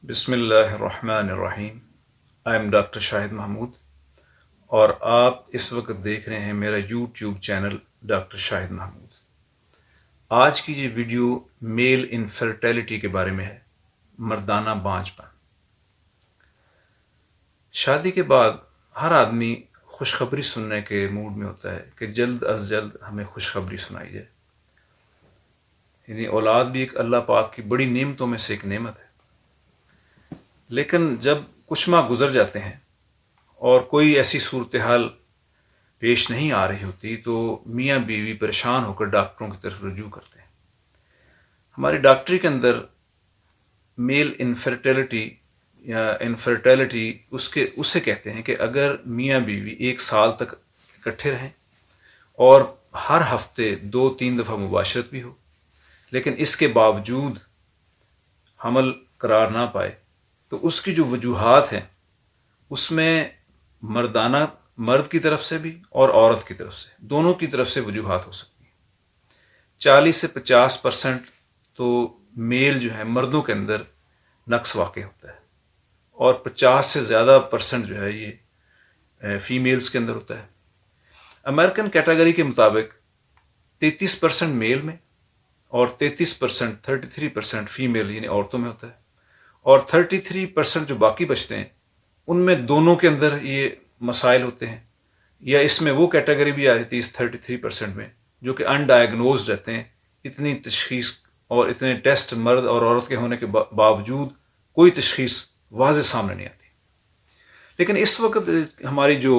بسم اللہ الرحمن الرحیم۔ آئی ایم ڈاکٹر شاہد محمود اور آپ اس وقت دیکھ رہے ہیں میرا یوٹیوب چینل ڈاکٹر شاہد محمود۔ آج کی یہ ویڈیو میل انفرٹیلٹی کے بارے میں ہے، مردانہ بانجھ پن۔ شادی کے بعد ہر آدمی خوشخبری سننے کے موڈ میں ہوتا ہے کہ جلد از جلد ہمیں خوشخبری سنائی جائے۔ یعنی اولاد بھی ایک اللہ پاک کی بڑی نعمتوں میں سے ایک نعمت ہے، لیکن جب کچھ ماہ گزر جاتے ہیں اور کوئی ایسی صورتحال پیش نہیں آ رہی ہوتی تو میاں بیوی پریشان ہو کر ڈاکٹروں کی طرف رجوع کرتے ہیں۔ ہماری ڈاکٹری کے اندر میل انفرٹیلٹی یا انفرٹیلٹی اسے کہتے ہیں کہ اگر میاں بیوی 1 سال تک اکٹھے رہیں اور ہر ہفتے 2-3 دفعہ مباشرت بھی ہو، لیکن اس کے باوجود حمل قرار نہ پائے، تو اس کی جو وجوہات ہیں اس میں مرد کی طرف سے بھی اور عورت کی طرف سے، دونوں کی طرف سے وجوہات ہو سکتی ہیں۔ 40 سے 50% تو میل جو ہے مردوں کے اندر نقص واقع ہوتا ہے، اور 50 سے زیادہ % جو ہے یہ فیمیلز کے اندر ہوتا ہے۔ امریکن کیٹیگری کے مطابق 33% میل میں اور 33% فیمیل یعنی عورتوں میں ہوتا ہے، اور 33% جو باقی بچتے ہیں ان میں دونوں کے اندر یہ مسائل ہوتے ہیں، یا اس میں وہ کیٹیگری بھی آ جاتی ہے اس 33% میں جو کہ انڈائگنوزڈ رہتے ہیں۔ اتنی تشخیص اور اتنے ٹیسٹ مرد اور عورت کے ہونے کے باوجود کوئی تشخیص واضح سامنے نہیں آتی۔ لیکن اس وقت ہماری جو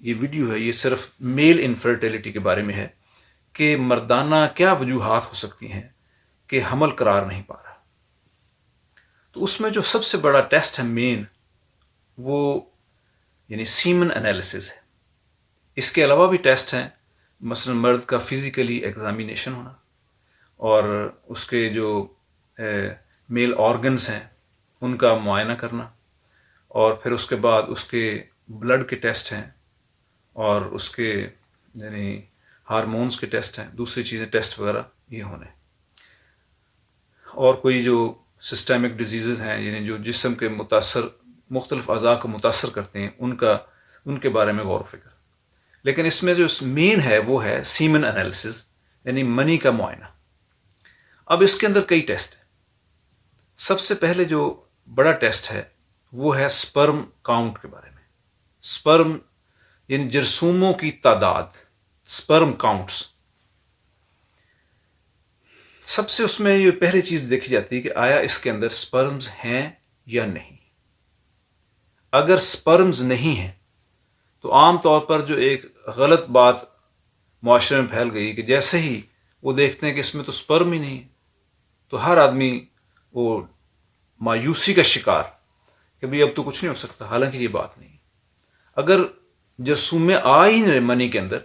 یہ ویڈیو ہے یہ صرف میل انفرٹیلٹی کے بارے میں ہے کہ مردانہ کیا وجوہات ہو سکتی ہیں کہ حمل قرار نہیں پا رہا۔ تو اس میں جو سب سے بڑا ٹیسٹ ہے مین، وہ یعنی سیمن انالیسز ہے۔ اس کے علاوہ بھی ٹیسٹ ہیں، مثلا مرد کا فزیکلی ایگزامینیشن ہونا، اور اس کے جو میل آرگنز ہیں ان کا معائنہ کرنا، اور پھر اس کے بعد اس کے بلڈ کے ٹیسٹ ہیں، اور اس کے یعنی ہارمونز کے ٹیسٹ ہیں، دوسری چیزیں ٹیسٹ وغیرہ یہ ہونے، اور کوئی جو سسٹمک ڈیزیزز ہیں یعنی جو جسم کے مختلف اعضاء کو متاثر کرتے ہیں ان کے بارے میں غور و فکر۔ لیکن اس میں جو مین ہے وہ ہے سیمن انالیسز یعنی منی کا معائنہ۔ اب اس کے اندر کئی ٹیسٹ ہیں۔ سب سے پہلے جو بڑا ٹیسٹ ہے وہ ہے سپرم کاؤنٹ کے بارے میں۔ سپرم یعنی جرثوموں کی تعداد، سپرم کاؤنٹس۔ سب سے اس میں یہ پہلی چیز دیکھی جاتی ہے کہ آیا اس کے اندر سپرمز ہیں یا نہیں۔ اگر سپرمز نہیں ہیں تو عام طور پر جو ایک غلط بات معاشرے میں پھیل گئی کہ جیسے ہی وہ دیکھتے ہیں کہ اس میں تو سپرم ہی نہیں ہے تو ہر آدمی وہ مایوسی کا شکار کہ بھئی اب تو کچھ نہیں ہو سکتا، حالانکہ یہ بات نہیں ہے۔ اگر جرثومے آ ہی نہیں منی کے اندر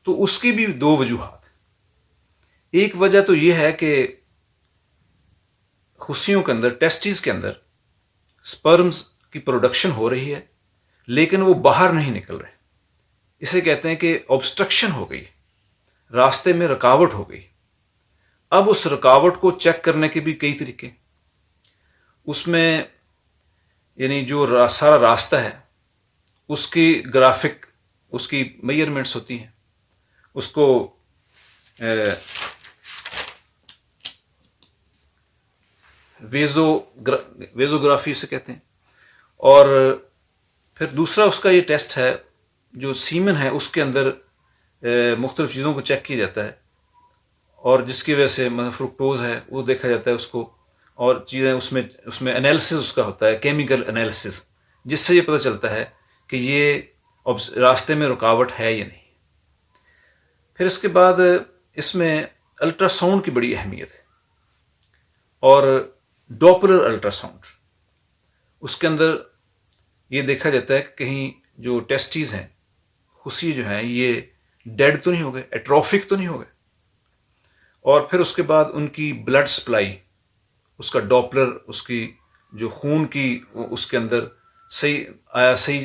تو اس کی بھی 2 وجوہات۔ ایک وجہ تو یہ ہے کہ خصیوں کے اندر، ٹیسٹیز کے اندر سپرمز کی پروڈکشن ہو رہی ہے لیکن وہ باہر نہیں نکل رہے، اسے کہتے ہیں کہ آبسٹرکشن ہو گئی، راستے میں رکاوٹ ہو گئی۔ اب اس رکاوٹ کو چیک کرنے کے بھی کئی طریقے، اس میں یعنی جو سارا راستہ ہے اس کی گرافک، اس کی میئرمنٹس ہوتی ہیں، اس کو ویزوگرافی سے کہتے ہیں۔ اور پھر دوسرا اس کا یہ ٹیسٹ ہے جو سیمن ہے، اس کے اندر مختلف چیزوں کو چیک کیا جاتا ہے، اور جس کی وجہ سے فرکٹوز ہے وہ دیکھا جاتا ہے اس کو، اور چیزیں اس میں انالیسز اس کا ہوتا ہے، کیمیکل انالیسز، جس سے یہ پتہ چلتا ہے کہ یہ راستے میں رکاوٹ ہے یا نہیں۔ پھر اس کے بعد اس میں الٹرا ساؤنڈ کی بڑی اہمیت ہے، اور ڈوپلر الٹرا ساؤنڈ، اس کے اندر یہ دیکھا جاتا ہے کہ کہیں جو ٹیسٹیز ہیں، خصی جو ہیں، یہ ڈیڈ تو نہیں ہو گئے، ایٹروفک تو نہیں ہو گئے۔ اور پھر اس کے بعد ان کی بلڈ سپلائی، اس کا ڈوپلر، اس کی جو خون کی اس کے اندر صحیح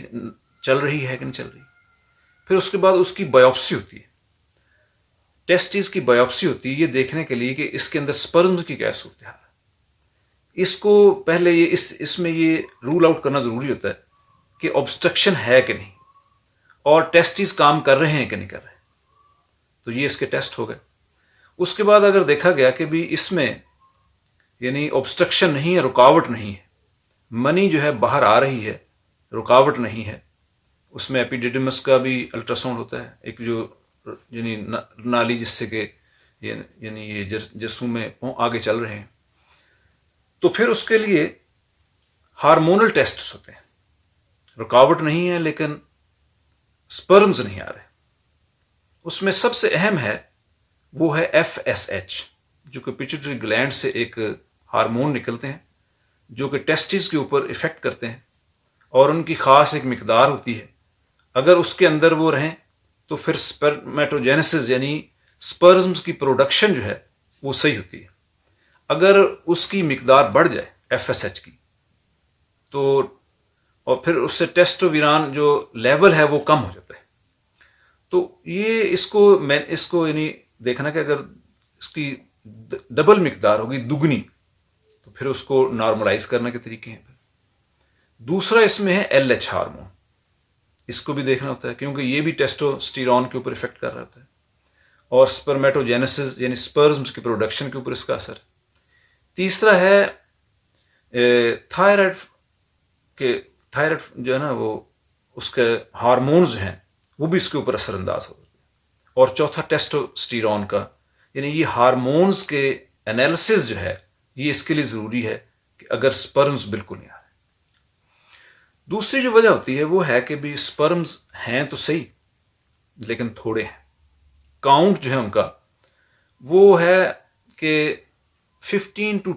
چل رہی ہے کہ نہیں چل رہی۔ پھر اس کے بعد اس کی بایوپسی ہوتی ہے، ٹیسٹیز کی بایوپسی ہوتی ہے، یہ دیکھنے کے لیے کہ اس کے اندر سپرم کی کیا صورتحال ہے۔ اس کو پہلے یہ اس میں یہ رول آؤٹ کرنا ضروری ہوتا ہے کہ آبسٹرکشن ہے کہ نہیں، اور ٹیسٹیز کام کر رہے ہیں کہ نہیں کر رہے. تو یہ اس کے ٹیسٹ ہو گئے. اس کے بعد اگر دیکھا گیا کہ بھی اس میں یعنی آبسٹرکشن نہیں ہے، رکاوٹ نہیں ہے، منی جو ہے باہر آ رہی ہے، رکاوٹ نہیں ہے. اس میں ایپیڈیڈمس کا بھی الٹرا ساؤنڈ ہوتا ہے، ایک جو یعنی نالی جس سے کہ یعنی یہ جرثوم میں آگے چل رہے ہیں. تو پھر اس کے لیے ہارمونل ٹیسٹ ہوتے ہیں. رکاوٹ نہیں ہے لیکن سپرمز نہیں آ رہے. اس میں سب سے اہم ہے وہ ہے FSH، جو کہ پیچوٹری گلینڈ سے ایک ہارمون نکلتے ہیں جو کہ ٹیسٹیز کے اوپر افیکٹ کرتے ہیں، اور ان کی خاص ایک مقدار ہوتی ہے. اگر اس کے اندر وہ رہیں تو پھر سپرمیٹوجینسس یعنی سپرمز کی پروڈکشن جو ہے وہ صحیح ہوتی ہے. اگر اس کی مقدار بڑھ جائے FSH کی تو، اور پھر اس سے ٹیسٹوویران جو لیول ہے وہ کم ہو جاتا ہے. تو یہ اس کو یعنی دیکھنا کہ اگر اس کی ڈبل مقدار ہوگی، دگنی، تو پھر اس کو نارملائز کرنے کے طریقے ہیں. دوسرا اس میں ہے LH ہارمون. اس کو بھی دیکھنا ہوتا ہے کیونکہ یہ بھی ٹیسٹوسٹیرون کے اوپر افیکٹ کر رہا ہوتا ہے، اور سپرمیٹوجینسس یعنی سپرمز کی پروڈکشن کے اوپر اس کا اثر. تیسرا ہے تھائرائڈ جو ہے نا، وہ اس کے ہارمونز ہیں وہ بھی اس کے اوپر اثر انداز ہوتے ہیں. اور چوتھا ٹیسٹوسٹیرون کا، یعنی یہ ہارمونز کے انالیسز جو ہے یہ اس کے لیے ضروری ہے کہ اگر سپرمز بالکل نہیں آ رہے. دوسری جو وجہ ہوتی ہے وہ ہے کہ بھی سپرمز ہیں تو صحیح لیکن تھوڑے ہیں. کاؤنٹ جو ہے ان کا وہ ہے کہ 15 to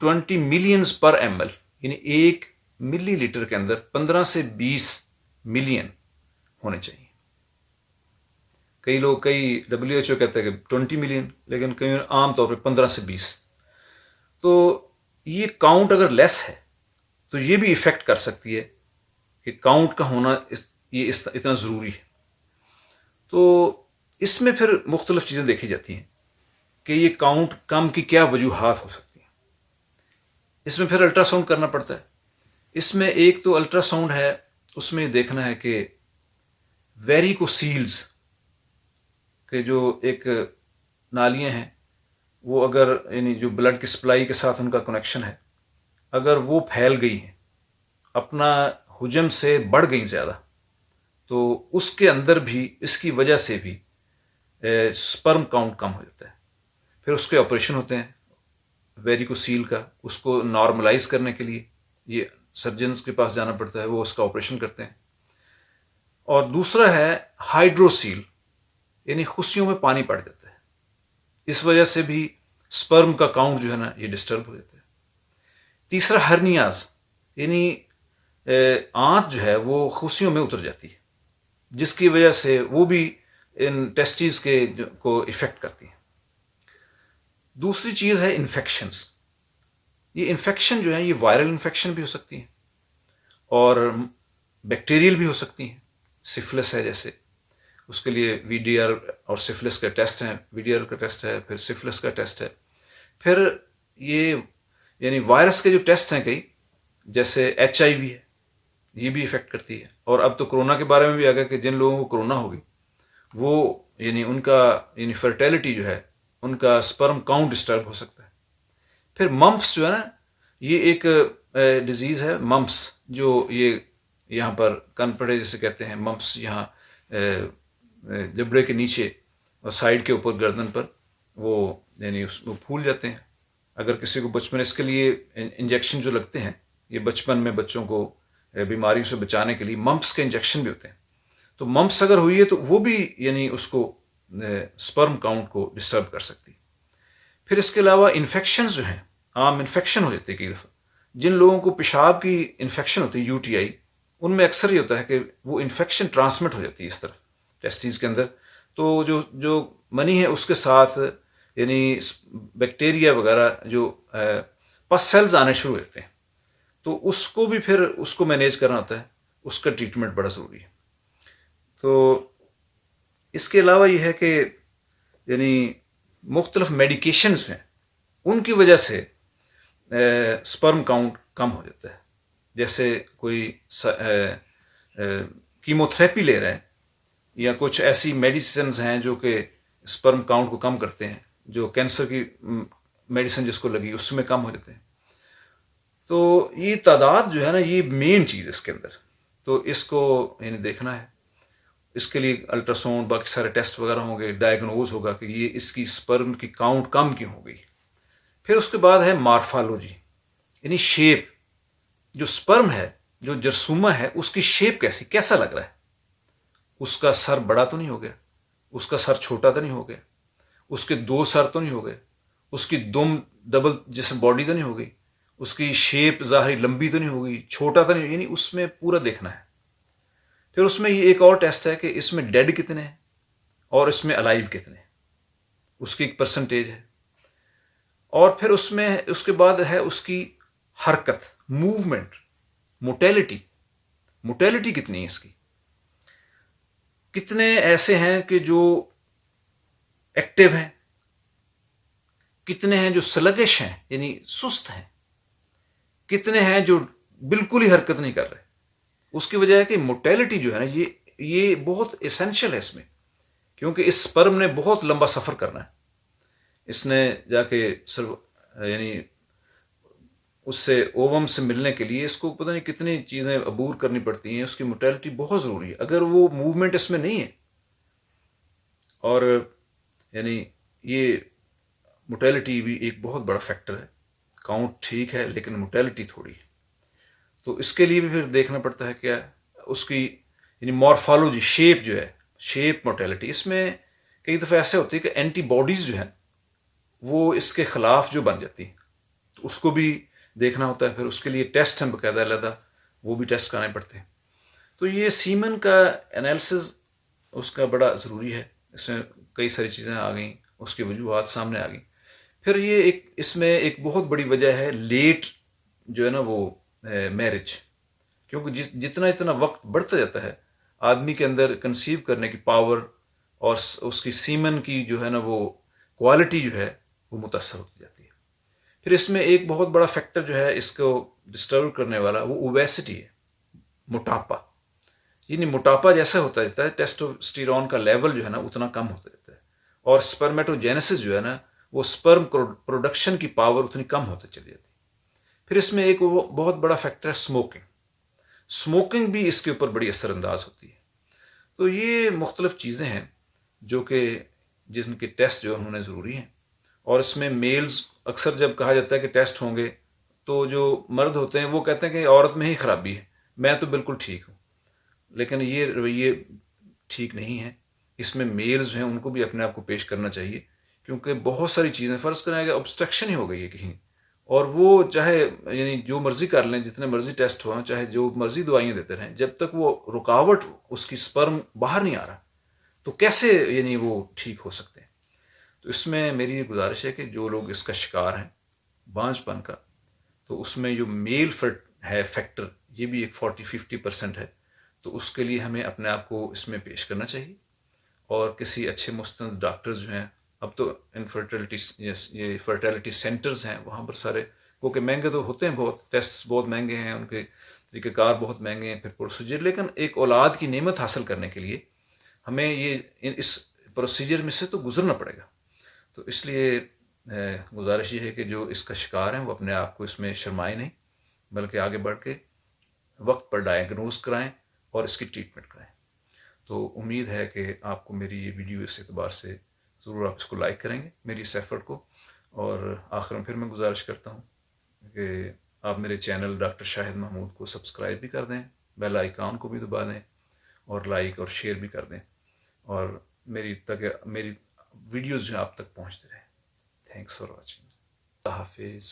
20 ملینز پر ml، یعنی 1 ملی لیٹر کے اندر 15 سے 20 ملین ہونے چاہیے. کئی WHO کہتے ہیں کہ 20 ملین، لیکن کئی عام طور پہ 15 سے 20. تو یہ کاؤنٹ اگر لیس ہے تو یہ بھی افیکٹ کر سکتی ہے کہ کاؤنٹ کا ہونا یہ اتنا ضروری ہے. تو اس میں پھر مختلف چیزیں دیکھی جاتی ہیں کہ یہ کاؤنٹ کم کی کیا وجوہات ہو سکتی ہیں. اس میں پھر الٹرا ساؤنڈ کرنا پڑتا ہے. اس میں ایک تو الٹرا ساؤنڈ ہے، اس میں دیکھنا ہے کہ ویریکوسیلز کہ جو ایک نالیاں ہیں وہ اگر یعنی جو بلڈ کی سپلائی کے ساتھ ان کا کنیکشن ہے، اگر وہ پھیل گئی ہیں، اپنا حجم سے بڑھ گئی زیادہ، تو اس کے اندر بھی اس کی وجہ سے بھی سپرم کاؤنٹ کم ہو جاتا ہے. پھر اس کے آپریشن ہوتے ہیں ویریکوسیل کا. اس کو نارملائز کرنے کے لیے یہ سرجنز کے پاس جانا پڑتا ہے، وہ اس کا آپریشن کرتے ہیں. اور دوسرا ہے ہائیڈروسیل، یعنی خصیوں میں پانی پڑ جاتا ہے، اس وجہ سے بھی سپرم کا کاؤنٹ جو ہے نا یہ ڈسٹرب ہو جاتا ہے. تیسرا ہرنیاز، یعنی آنت جو ہے وہ خصیوں میں اتر جاتی ہے، جس کی وجہ سے وہ بھی ان ٹیسٹیز کے کو افیکٹ کرتی ہیں. دوسری چیز ہے انفیکشنز. یہ انفیکشن جو ہے یہ وائرل انفیکشن بھی ہو سکتی ہیں اور بیکٹیریل بھی ہو سکتی ہیں. سفلس ہے جیسے، اس کے لیے VDR اور سفلس کا ٹیسٹ ہے، VDR کا ٹیسٹ ہے، پھر سفلس کا ٹیسٹ ہے. پھر یہ یعنی وائرس کے جو ٹیسٹ ہیں کئی، جیسے HIV ہے، یہ بھی افیکٹ کرتی ہے. اور اب تو کرونا کے بارے میں بھی آ گیا کہ جن لوگوں کو کرونا ہوگی وہ یعنی ان کا یعنی فرٹیلٹی جو ہے، ان کا سپرم کاؤنٹ ڈسٹرب ہو سکتا ہے. پھر ممپس جو ہے نا، یہ ایک ڈیزیز ہے ممپس، جو یہ یہاں پر کن پڑے جسے کہتے ہیں ممپس، یہاں جبڑے کے نیچے اور سائڈ کے اوپر گردن پر وہ یعنی وہ پھول جاتے ہیں. اگر کسی کو بچپن، اس کے لیے انجیکشن جو لگتے ہیں یہ بچپن میں بچوں کو بیماریوں سے بچانے کے لیے ممپس کے انجیکشن بھی ہوتے ہیں. تو ممپس اگر ہوئی ہے تو وہ بھی یعنی اس کو سپرم کاؤنٹ کو ڈسٹرب کر سکتی. پھر اس کے علاوہ انفیکشنز جو ہیں، عام انفیکشن ہو جاتے ہیں کئی دفعہ. جن لوگوں کو پیشاب کی انفیکشن ہوتی ہے UTI، ان میں اکثر یہ ہوتا ہے کہ وہ انفیکشن ٹرانسمٹ ہو جاتی ہے اس طرف ٹیسٹیز کے اندر. تو جو منی ہے اس کے ساتھ یعنی بیکٹیریا وغیرہ جو پس سیلز آنے شروع ہوتے ہیں، تو اس کو بھی پھر اس کو مینیج کرنا ہوتا ہے. اس کا ٹریٹمنٹ بڑا ضروری ہے. تو اس کے علاوہ یہ ہے کہ یعنی مختلف میڈیکیشنز ہیں، ان کی وجہ سے سپرم کاؤنٹ کم ہو جاتا ہے. جیسے کوئی کیمو تھراپی لے رہے ہیں یا کچھ ایسی میڈیسنز ہیں جو کہ سپرم کاؤنٹ کو کم کرتے ہیں، جو کینسر کی میڈیسن جس کو لگی اس میں کم ہو جاتے ہیں. تو یہ تعداد جو ہے نا، یہ مین چیز اس کے اندر. تو اس کو یعنی دیکھنا ہے. اس کے لیے الٹراساؤنڈ باقی سارے ٹیسٹ وغیرہ ہوں گے، ڈائگنوز ہوگا کہ یہ اس کی سپرم کی کاؤنٹ کم کیوں ہو گئی. پھر اس کے بعد ہے مارفالوجی، یعنی شیپ. جو سپرم ہے، جو جرثومہ ہے، اس کی شیپ کیسا لگ رہا ہے. اس کا سر بڑا تو نہیں ہو گیا، اس کا سر چھوٹا تو نہیں ہو گیا، اس کے 2 سر تو نہیں ہو گئے، اس کی دم ڈبل جسم باڈی تو نہیں ہو گئی، اس کی شیپ ظاہری لمبی تو نہیں ہو گئی، چھوٹا تو نہیں، یعنی اس میں پورا دیکھنا ہے. پھر اس میں یہ ایک اور ٹیسٹ ہے کہ اس میں ڈیڈ کتنے ہیں اور اس میں الائیو کتنے ہیں، اس کی ایک پرسنٹیج ہے. اور پھر اس کے بعد ہے اس کی حرکت، موومنٹ، موٹیلٹی کتنی ہے اس کی. کتنے ایسے ہیں کہ جو ایکٹیو ہیں، کتنے ہیں جو سلگش ہیں یعنی سست ہیں، کتنے ہیں جو بالکل ہی حرکت نہیں کر رہے. اس کی وجہ ہے کہ موٹیلٹی جو ہے نا، یہ بہت اسینشل ہے اس میں، کیونکہ اس سپرم نے بہت لمبا سفر کرنا ہے. اس نے جا کے یعنی اس سے اووم سے ملنے کے لیے اس کو پتہ نہیں کتنی چیزیں عبور کرنی پڑتی ہیں. اس کی موٹیلٹی بہت ضروری ہے. اگر وہ موومنٹ اس میں نہیں ہے، اور یعنی یہ موٹیلٹی بھی ایک بہت بڑا فیکٹر ہے. کاؤنٹ ٹھیک ہے لیکن موٹیلٹی تھوڑی ہے. تو اس کے لیے بھی پھر دیکھنا پڑتا ہے کیا اس کی یعنی مورفالوجی، شیپ جو ہے، شیپ موٹیلٹی. اس میں کئی دفعہ ایسے ہوتی ہے کہ اینٹی باڈیز جو ہیں وہ اس کے خلاف جو بن جاتی ہیں، تو اس کو بھی دیکھنا ہوتا ہے. پھر اس کے لیے ٹیسٹ ہیں باقاعدہ علیحدہ، وہ بھی ٹیسٹ کرانے پڑتے ہیں. تو یہ سیمن کا انالیسز اس کا بڑا ضروری ہے. اس میں کئی ساری چیزیں آ گئیں، اس کی وجوہات سامنے آ گئیں. پھر یہ اس میں ایک بہت بڑی وجہ ہے لیٹ جو ہے نا وہ میرج. کیونکہ جتنا وقت بڑھتا جاتا ہے، آدمی کے اندر کنسیو کرنے کی پاور اور اس کی سیمن کی جو ہے نا وہ کوالٹی جو ہے وہ متاثر ہوتی جاتی ہے. پھر اس میں ایک بہت بڑا فیکٹر جو ہے اس کو ڈسٹرب کرنے والا، وہ اوبیسٹی ہے، موٹاپا. یعنی موٹاپا جیسا ہوتا جاتا ہے، ٹیسٹوسٹیرون کا لیول جو ہے نا اتنا کم ہوتا جاتا ہے. اور سپرمیٹوجینسس جو ہے نا، وہ سپرم پروڈکشن کی پاور اتنی کم ہوتی چلی جاتی ہے. پھر اس میں ایک بہت بڑا فیکٹر ہے اسموکنگ بھی اس کے اوپر بڑی اثر انداز ہوتی ہے. تو یہ مختلف چیزیں ہیں جو کہ جن کے ٹیسٹ جو ہونے ضروری ہیں. اور اس میں میلز اکثر جب کہا جاتا ہے کہ ٹیسٹ ہوں گے، تو جو مرد ہوتے ہیں وہ کہتے ہیں کہ عورت میں ہی خرابی ہے، میں تو بالکل ٹھیک ہوں. لیکن یہ رویے ٹھیک نہیں ہے. اس میں میلز جو ہیں ان کو بھی اپنے آپ کو پیش کرنا چاہیے، کیونکہ بہت ساری چیزیں فرض کریں کہ obstruction ہی ہو گئی ہے کہیں، اور وہ چاہے یعنی جو مرضی کر لیں، جتنے مرضی ٹیسٹ ہوں، چاہے جو مرضی دوائیاں دیتے رہیں، جب تک وہ رکاوٹ اس کی سپرم باہر نہیں آ رہا تو کیسے یعنی وہ ٹھیک ہو سکتے ہیں. تو اس میں میری یہ گزارش ہے کہ جو لوگ اس کا شکار ہیں بانجھ پن کا، تو اس میں جو میل ہے فیکٹر، یہ بھی ایک 40-50% ہے. تو اس کے لیے ہمیں اپنے آپ کو اس میں پیش کرنا چاہیے، اور کسی اچھے مستند ڈاکٹرز جو ہیں، اب تو یہ فرٹیلٹی سینٹرز ہیں، وہاں پر سارے، کیونکہ مہنگے تو ہوتے ہیں بہت، ٹیسٹ بہت مہنگے ہیں، ان کے طریقہ کار بہت مہنگے ہیں، پھر پروسیجر. لیکن ایک اولاد کی نعمت حاصل کرنے کے لیے ہمیں اس پروسیجر میں سے تو گزرنا پڑے گا. تو اس لیے گزارش یہ ہے کہ جو اس کا شکار ہیں وہ اپنے آپ کو اس میں شرمائیں نہیں، بلکہ آگے بڑھ کے وقت پر ڈائگنوز کرائیں اور اس کی ٹریٹمنٹ کرائیں. تو امید ہے کہ آپ کو میری یہ ویڈیو اس اعتبار سے ضرور آپ اس کو لائک کریں گے، میری اس ایفرٹ کو. اور آخر میں پھر میں گزارش کرتا ہوں کہ آپ میرے چینل ڈاکٹر شاہد محمود کو سبسکرائب بھی کر دیں، بیل آئیکن کو بھی دبا دیں، اور لائک اور شیئر بھی کر دیں، اور میری ویڈیوز جو آپ تک پہنچتے رہیں. Thanks for watching. اللہ حافظ.